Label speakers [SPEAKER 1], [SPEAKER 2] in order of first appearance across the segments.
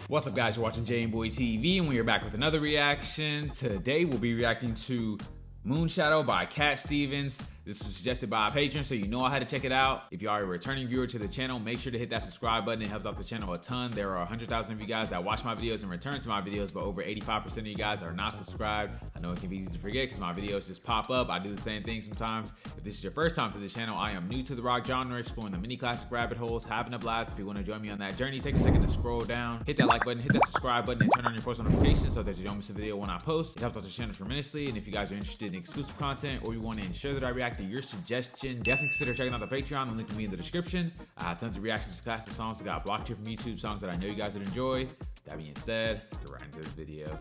[SPEAKER 1] What's up, guys? You're watching jmboytv, and we are back with another reaction. Today we'll be reacting to Moonshadow by Cat Stevens. This was suggested by a patron, so you know I had to check it out. If you are a returning viewer to the channel, make sure to hit that subscribe button. It helps out the channel a ton. There are 100,000 of you guys that watch my videos and return to my videos, but over 85% of you guys are not subscribed. I know it can be easy to forget because my videos just pop up. I do the same thing sometimes. If this is your first time to the channel, I am new to the rock genre, exploring the mini classic rabbit holes, having a blast. If you want to join me on that journey, take a second to scroll down, hit that like button, hit that subscribe button, and turn on your post notifications so that you don't miss a video when I post. It helps out the channel tremendously. And if you guys are interested in exclusive content or you want to ensure that I react to your suggestions, definitely consider checking out the Patreon. The link will be in the description. I have tons of reactions to classic songs that got blocked here from YouTube, songs that I know you guys would enjoy. That being said, let's get right into this video.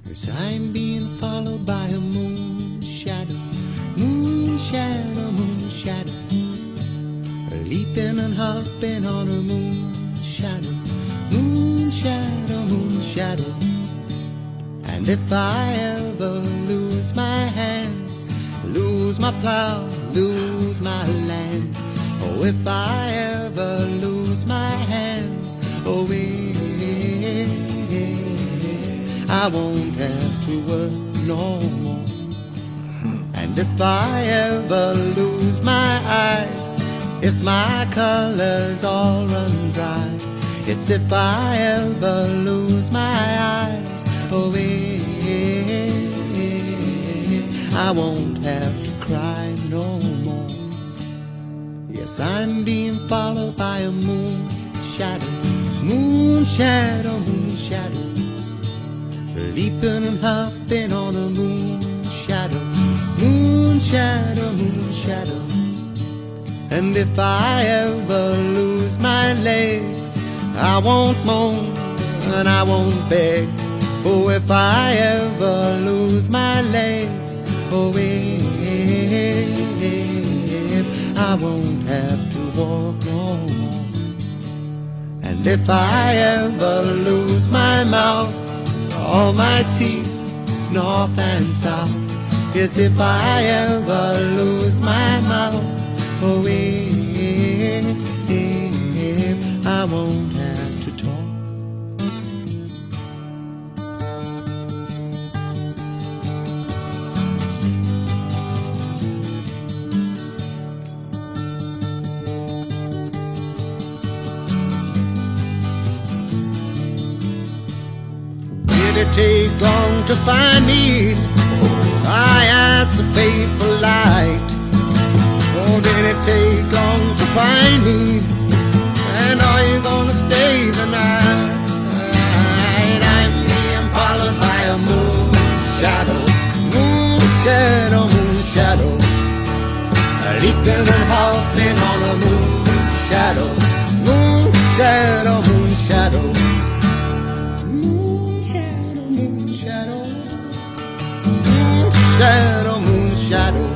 [SPEAKER 2] Yes, I'm being followed by a moon shadow, moon shadow, moon shadow, leaping and hopping on a moon shadow, moon shadow, moon shadow. And if I ever lose my hands, lose my plow, lose my land, oh, if I ever lose my hands, oh, I won't have to work no more. And if I ever lose my eyes, if my colors all run dry, yes, if I ever lose my eyes, oh, I won't have to cry no more. Yes, I'm being followed by a moon shadow, moon shadow, moon shadow, leaping and hopping on a moon shadow, moon shadow, moon shadow. And if I ever lose my legs, I won't moan and I won't beg. Oh, if I ever lose my legs, oh, I won't have to walk no more. And if I ever lose my mouth, all my teeth, north and south, yes, if I ever lose my mouth, oh, I won't have to talk. Did it take long to find me? I asked the faithful light. Oh, did it take long to find me? And are you gonna stay the night? I'm being followed by a moon shadow, moon shadow, moon shadow, leaping and hopping on a moon shadow, moon shadow, moon shadow, moon shadow, moon shadow, moon shadow, moon shadow.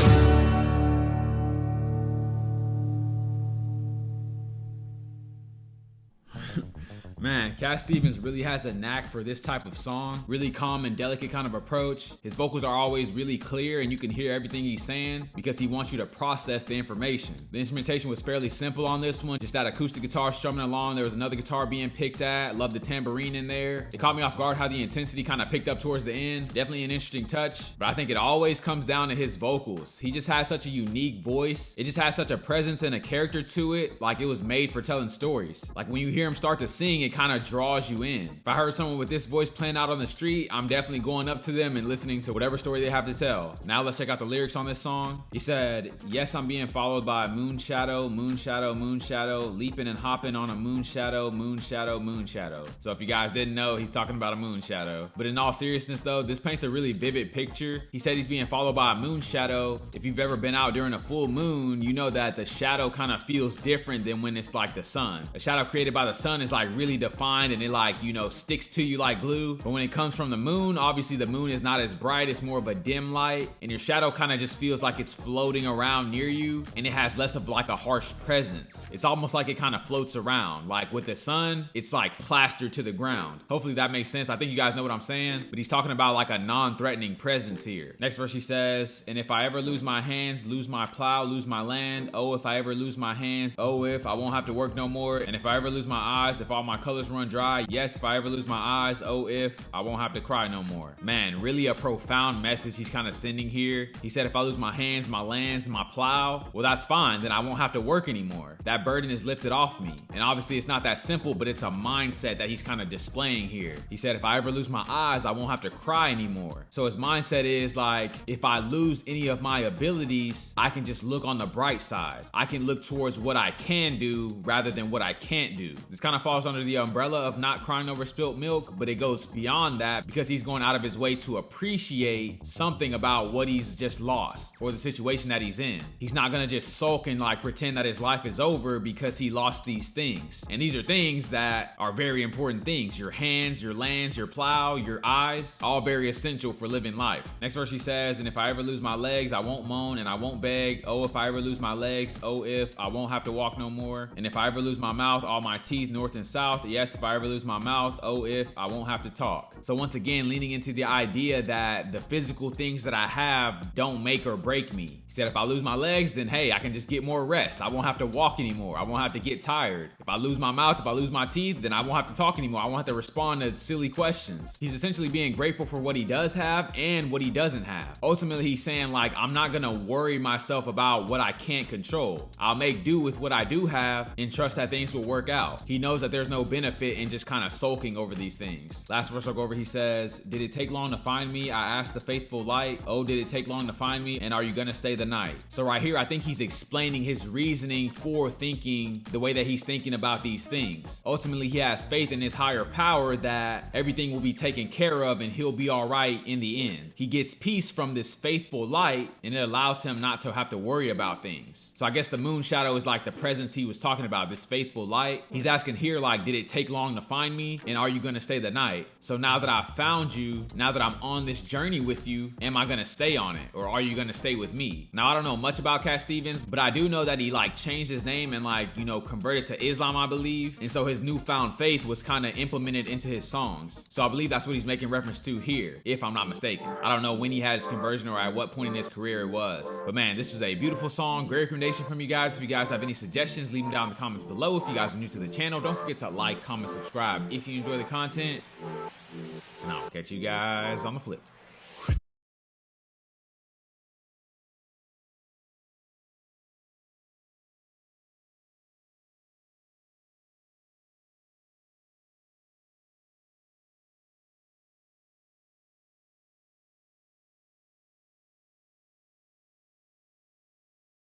[SPEAKER 1] Man, Cat Stevens really has a knack for this type of song. Really calm and delicate kind of approach. His vocals are always really clear and you can hear everything he's saying because he wants you to process the information. The instrumentation was fairly simple on this one. Just that acoustic guitar strumming along. There was another guitar being picked at. Love the tambourine in there. It caught me off guard how the intensity kind of picked up towards the end. Definitely an interesting touch, but I think it always comes down to his vocals. He just has such a unique voice. It just has such a presence and a character to it, like it was made for telling stories. Like when you hear him start to sing, it kind of draws you in. If I heard someone with this voice playing out on the street, I'm definitely going up to them and listening to whatever story they have to tell. Now let's check out the lyrics on this song. He said, yes, I'm being followed by a moon shadow, moon shadow, moon shadow, leaping and hopping on a moon shadow, moon shadow, moon shadow. So if you guys didn't know, he's talking about a moon shadow. But in all seriousness though, this paints a really vivid picture. He said he's being followed by a moon shadow. If you've ever been out during a full moon, you know that the shadow kind of feels different than when it's like the sun. A shadow created by the sun is like really defined mind and it like, you know, sticks to you like glue. But when it comes from the moon, obviously the moon is not as bright, it's more of a dim light, and your shadow kind of just feels like it's floating around near you, and it has less of like a harsh presence. It's almost like it kind of floats around. Like with the sun, it's like plastered to the ground. Hopefully that makes sense. I think you guys know what I'm saying, but he's talking about like a non-threatening presence here. Next verse he says, and if I ever lose my hands, lose my plow, lose my land, oh, if I ever lose my hands, oh, if I won't have to work no more, and if I ever lose my eyes, if all my colors run dry, yes, if I ever lose my eyes, oh, if I won't have to cry no more. Man, really a profound message he's kind of sending here. He said, if I lose my hands, my lands, my plow, well, that's fine, then I won't have to work anymore. That burden is lifted off me. And obviously it's not that simple, but it's a mindset that he's kind of displaying here. He said, if I ever lose my eyes, I won't have to cry anymore. So his mindset is like, if I lose any of my abilities, I can just look on the bright side. I can look towards what I can do rather than what I can't do. This kind of falls under the umbrella of not crying over spilt milk, but it goes beyond that because he's going out of his way to appreciate something about what he's just lost or the situation that he's in. He's not gonna just sulk and like pretend that his life is over because he lost these things. And these are things that are very important things. Your hands, your lands, your plow, your eyes, all very essential for living life. Next verse he says, and if I ever lose my legs, I won't moan and I won't beg. Oh, if I ever lose my legs, oh, if I won't have to walk no more. And if I ever lose my mouth, all my teeth, north and south. Yes, if I ever lose my mouth, oh, if I won't have to talk. So once again, leaning into the idea that the physical things that I have don't make or break me. He said, if I lose my legs, then hey, I can just get more rest. I won't have to walk anymore. I won't have to get tired. If I lose my mouth, if I lose my teeth, then I won't have to talk anymore. I won't have to respond to silly questions. He's essentially being grateful for what he does have and what he doesn't have. Ultimately, he's saying like, I'm not gonna worry myself about what I can't control. I'll make do with what I do have and trust that things will work out. He knows that there's no benefit in just kind of sulking over these things. Last verse I'll go over, he says, did it take long to find me? I asked the faithful light. Oh, did it take long to find me? And are you gonna stay the night? So right here, I think he's explaining his reasoning for thinking the way that he's thinking about these things. Ultimately, he has faith in his higher power that everything will be taken care of and he'll be all right in the end. He gets peace from this faithful light and it allows him not to have to worry about things. So I guess the moon shadow is like the presence he was talking about, this faithful light. He's asking here like, did it take long to find me? And are you gonna stay the night? So now that I've found you, now that I'm on this journey with you, am I gonna stay on it? Or are you gonna stay with me? Now, I don't know much about Cat Stevens, but I do know that he like changed his name and like, you know, converted to Islam, I believe. And so his newfound faith was kind of implemented into his songs. So I believe that's what he's making reference to here, if I'm not mistaken. I don't know when he had his conversion or at what point in his career it was. But man, this was a beautiful song. Great recommendation from you guys. If you guys have any suggestions, leave them down in the comments below. If you guys are new to the channel, don't forget to like, comment, subscribe if you enjoy the content. And I'll catch you guys on the flip.